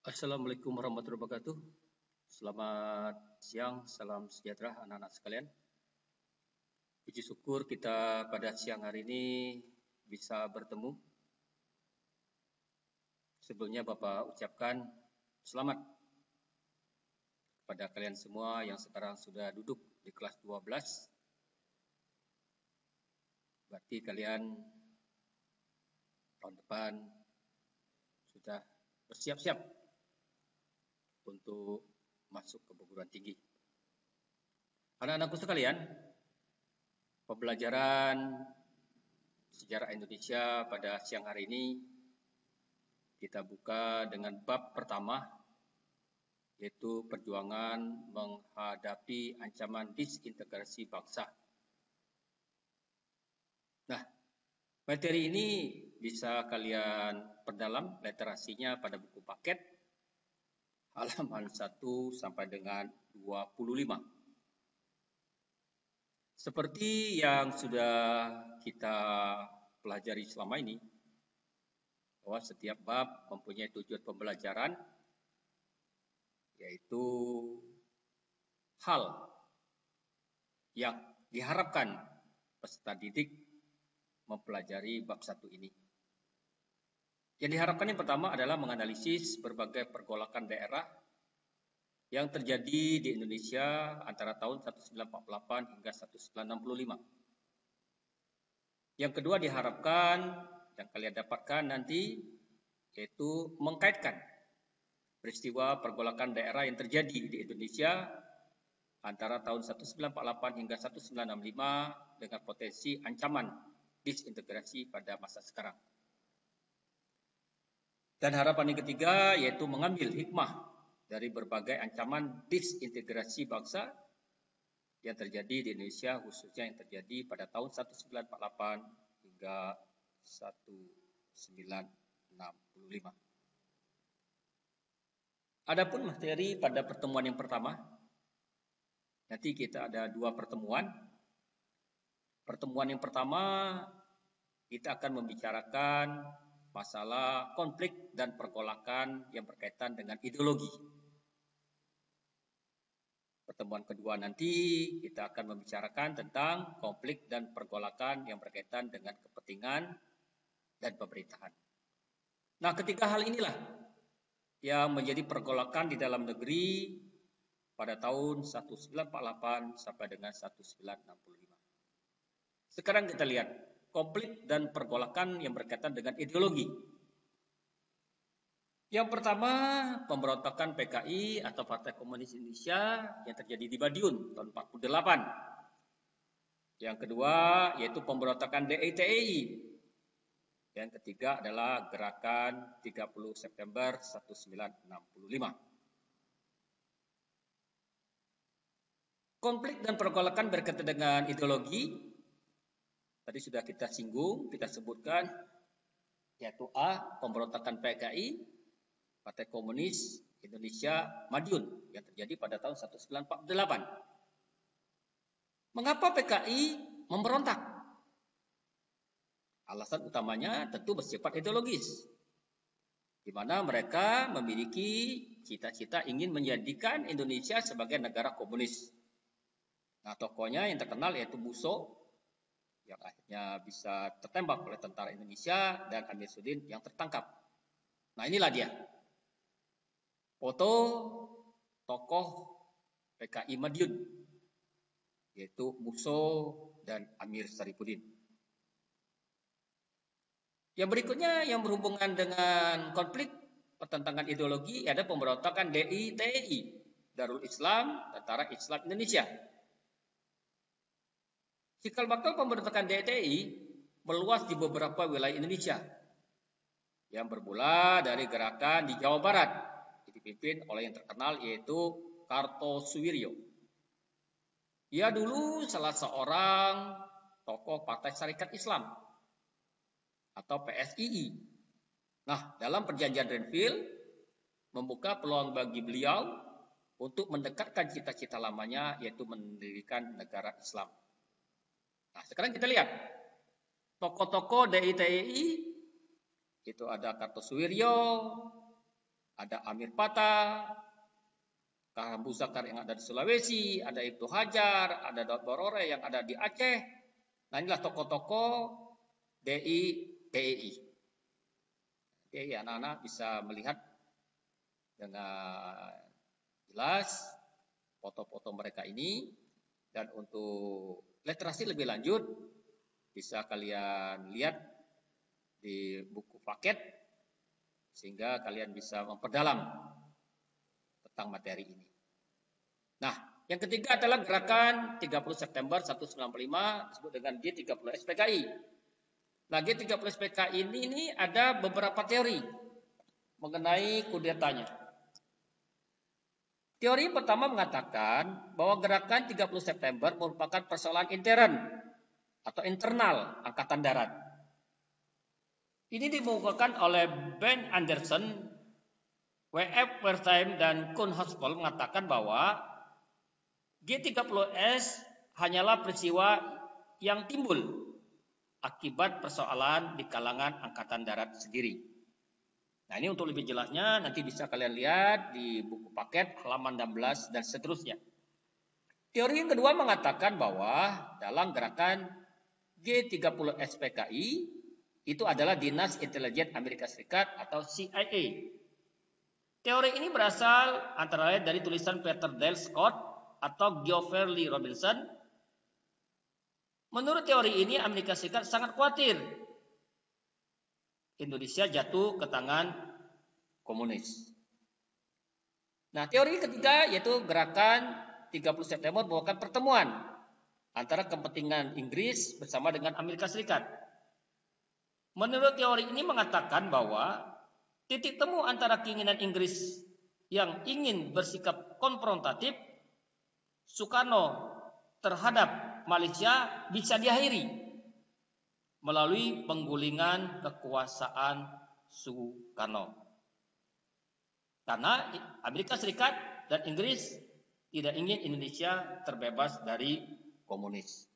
Assalamualaikum warahmatullahi wabarakatuh. Selamat siang, salam sejahtera anak-anak sekalian. Puji syukur kita pada siang hari ini bisa bertemu. Sebelumnya Bapak ucapkan selamat kepada kalian semua yang sekarang sudah duduk di kelas 12. Berarti kalian tahun depan sudah bersiap-siap untuk masuk ke perguruan tinggi. Anak-anakku sekalian, pembelajaran sejarah Indonesia pada siang hari ini kita buka dengan bab pertama, yaitu perjuangan menghadapi ancaman disintegrasi bangsa. Nah, materi ini bisa kalian perdalam literasinya pada buku paket halaman 1 sampai dengan 25. Seperti yang sudah kita pelajari selama ini, bahwa setiap bab mempunyai tujuan pembelajaran, yaitu hal yang diharapkan peserta didik mempelajari bab 1 ini. Yang diharapkan yang pertama adalah menganalisis berbagai pergolakan daerah yang terjadi di Indonesia antara tahun 1948 hingga 1965. Yang kedua diharapkan yang kalian dapatkan nanti yaitu mengkaitkan peristiwa pergolakan daerah yang terjadi di Indonesia antara tahun 1948 hingga 1965 dengan potensi ancaman disintegrasi pada masa sekarang. Dan harapan yang ketiga yaitu mengambil hikmah dari berbagai ancaman disintegrasi bangsa yang terjadi di Indonesia, khususnya yang terjadi pada tahun 1948 hingga 1965. Adapun materi pada pertemuan yang pertama, nanti kita ada 2 pertemuan. Pertemuan yang pertama kita akan membicarakan masalah konflik dan pergolakan yang berkaitan dengan ideologi. Pertemuan kedua nanti kita akan membicarakan tentang konflik dan pergolakan yang berkaitan dengan kepentingan dan pemerintahan. Nah, ketiga hal inilah yang menjadi pergolakan di dalam negeri pada tahun 1948 sampai dengan 1965. Sekarang kita lihat konflik dan pergolakan yang berkaitan dengan ideologi. Yang pertama, pemberontakan PKI atau Partai Komunis Indonesia yang terjadi di Madiun tahun 1948. Yang kedua, yaitu pemberontakan DITI. Yang ketiga adalah gerakan 30 September 1965. Konflik dan pergolakan berkaitan dengan ideologi tadi sudah kita singgung, kita sebutkan, yaitu A, pemberontakan PKI, Partai Komunis Indonesia Madiun, yang terjadi pada tahun 1948. Mengapa PKI memberontak? Alasan utamanya tentu bersifat ideologis, di mana mereka memiliki cita-cita ingin menjadikan Indonesia sebagai negara komunis. Nah, tokohnya yang terkenal yaitu Buso, yang akhirnya bisa tertembak oleh tentara Indonesia, dan Amir Sudin yang tertangkap. Nah, inilah dia foto tokoh PKI Madiun, yaitu Buso dan Amir Saripudin. Yang berikutnya yang berhubungan dengan konflik pertentangan ideologi ada pemberontakan DITI, Darul Islam, Tentara Islam Indonesia. Cikal bakal pemberontakan DITI meluas di beberapa wilayah Indonesia yang bermula dari gerakan di Jawa Barat dipimpin oleh yang terkenal yaitu Kartosuwiryo. Ia dulu salah seorang tokoh Partai Syarikat Islam atau PSII. Nah, dalam perjanjian Renville membuka peluang bagi beliau untuk mendekatkan cita-cita lamanya yaitu mendirikan negara Islam. Nah, sekarang kita lihat tokoh-tokoh DITI itu ada Kartosuwiryo, Ada Amir Pata, Kaham Busakar yang ada di Sulawesi, ada Ibtu Hajar, ada Daud Borore yang ada di Aceh. Nah, inilah tokoh-tokoh DI TEI. Jadi anak-anak bisa melihat dengan jelas foto-foto mereka ini. Dan untuk literasi lebih lanjut bisa kalian lihat di buku paket sehingga kalian bisa memperdalam tentang materi ini. Nah, yang ketiga adalah gerakan 30 September 1995 disebut dengan G30 SPKI. Nah, G30 SPKI ini ada beberapa teori mengenai kudetanya. Teori pertama mengatakan bahwa gerakan 30 September merupakan persoalan intern atau internal Angkatan Darat. Ini dimukakan oleh Ben Anderson, W.F. Wertheim, dan Kuhn Hospel mengatakan bahwa G30S hanyalah peristiwa yang timbul akibat persoalan di kalangan Angkatan Darat sendiri. Nah, ini untuk lebih jelasnya nanti bisa kalian lihat di buku paket halaman 16 dan seterusnya. Teori yang kedua mengatakan bahwa dalam gerakan G30 SPKI itu adalah Dinas Intelijen Amerika Serikat atau CIA. Teori ini berasal antara lain dari tulisan Peter Dale Scott atau Geoffrey Lee Robinson. Menurut teori ini, Amerika Serikat sangat khawatir Indonesia jatuh ke tangan komunis. Nah, teori ketiga yaitu gerakan 30 September merupakan pertemuan antara kepentingan Inggris bersama dengan Amerika Serikat. Menurut teori ini mengatakan bahwa titik temu antara keinginan Inggris yang ingin bersikap konfrontatif Soekarno terhadap Malaysia bisa diakhiri melalui penggulingan kekuasaan Soekarno. Karena Amerika Serikat dan Inggris tidak ingin Indonesia terbebas dari komunis.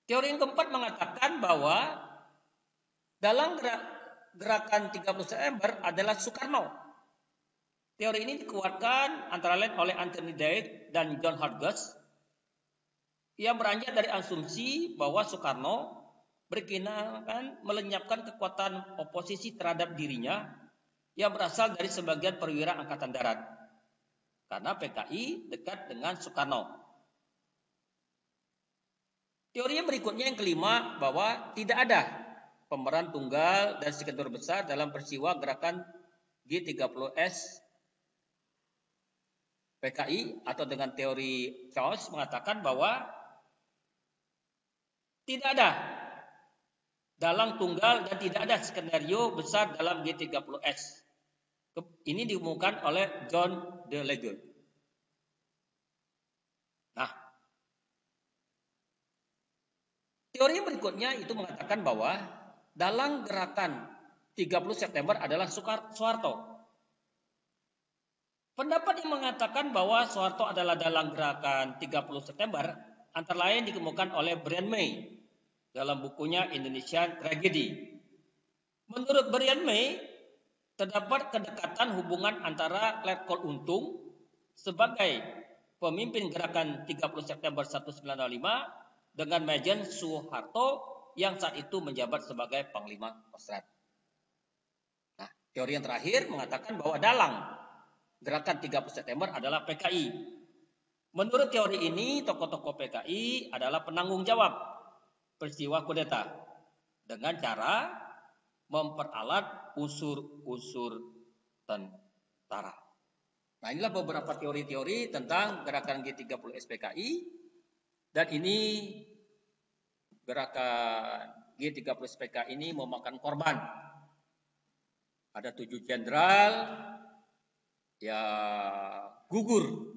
Teori yang keempat mengatakan bahwa dalam gerakan 30 September adalah Soekarno. Teori ini dikuatkan antara lain oleh Anthony Dade dan John Hargus yang beranjak dari asumsi bahwa Soekarno berkeinginan melenyapkan kekuatan oposisi terhadap dirinya yang berasal dari sebagian perwira Angkatan Darat. Karena PKI dekat dengan Soekarno. Teori yang berikutnya yang kelima bahwa tidak ada pemeran tunggal dan sektor besar dalam peristiwa gerakan G30S PKI atau dengan teori Charles mengatakan bahwa tidak ada dalang tunggal dan tidak ada skenario besar dalam G30S. Ini diumumkan oleh John De Legge. Nah, teori yang berikutnya itu mengatakan bahwa dalam gerakan 30 September adalah Soeharto. Pendapat yang mengatakan bahwa Soeharto adalah dalam gerakan 30 September antara lain dikemukakan oleh Brian May dalam bukunya Indonesian Tragedy. Menurut Brian May, terdapat kedekatan hubungan antara Letkol Untung sebagai pemimpin gerakan 30 September 1995 dengan Majen Soeharto yang saat itu menjabat sebagai Panglima Kostrad. Nah, teori yang terakhir mengatakan bahwa dalang gerakan 30 September adalah PKI. Menurut teori ini, tokoh-tokoh PKI adalah penanggung jawab peristiwa kudeta dengan cara memperalat unsur-unsur tentara. Nah, inilah beberapa teori-teori tentang gerakan G30 SPKI dan ini gerakan G30 SPKI ini memakan korban. Ada 7 jenderal yang gugur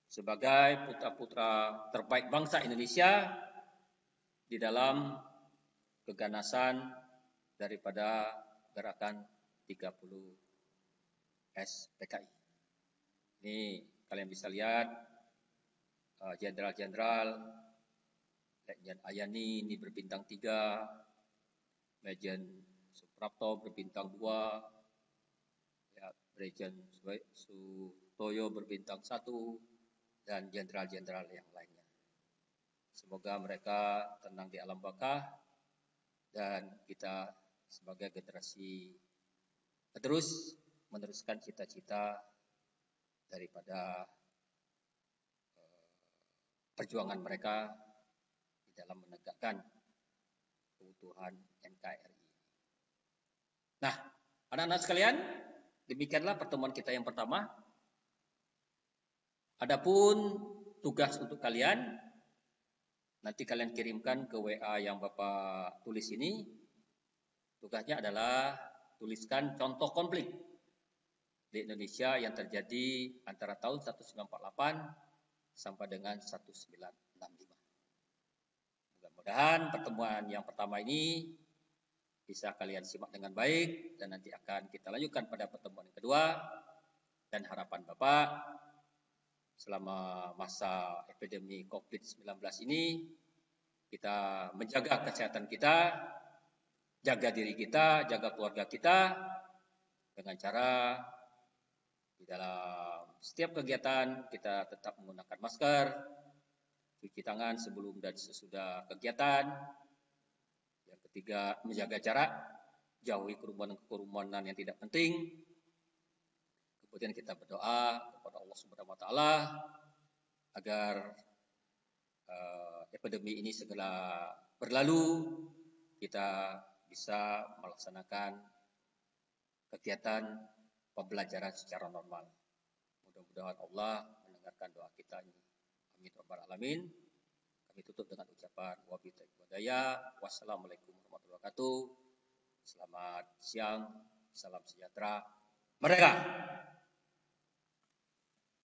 sebagai putra-putra terbaik bangsa Indonesia di dalam keganasan daripada gerakan 30 SPKI. Ini kalian bisa lihat jenderal-jenderal. Lejen Ayani ini berbintang 3, Lejen Suprapto berbintang 2, Brigjen Sutoyo berbintang 1, dan jenderal-jenderal yang lainnya. Semoga mereka tenang di alam bakah dan kita sebagai generasi penerus meneruskan cita-cita daripada perjuangan mereka di dalam menegakkan keutuhan NKRI. Nah, anak-anak sekalian, demikianlah pertemuan kita yang pertama. Adapun tugas untuk kalian, nanti kalian kirimkan ke WA yang Bapak tulis ini. Tugasnya adalah tuliskan contoh konflik di Indonesia yang terjadi antara tahun 1948 sampai dengan 1965. Mudah-mudahan pertemuan yang pertama ini bisa kalian simak dengan baik dan nanti akan kita lanjutkan pada pertemuan yang kedua. Dan harapan Bapak selama masa epidemi COVID-19 ini kita menjaga kesehatan kita, jaga diri kita, jaga keluarga kita dengan cara di dalam setiap kegiatan kita tetap menggunakan masker, cuci tangan sebelum dan sesudah kegiatan. Yang ketiga, menjaga jarak, jauhi kerumunan yang tidak penting. Kemudian kita berdoa kepada Allah Subhanahu wa taala agar epidemi ini segera berlalu, kita bisa melaksanakan kegiatan pembelajaran secara normal. Mudah-mudahan Allah mendengarkan doa kita ini. Amin rabbal alamin. Kami tutup dengan ucapan wabillahi taufiq walhidayah. Wassalamualaikum warahmatullahi wabarakatuh. Selamat siang, salam sejahtera. Merdeka!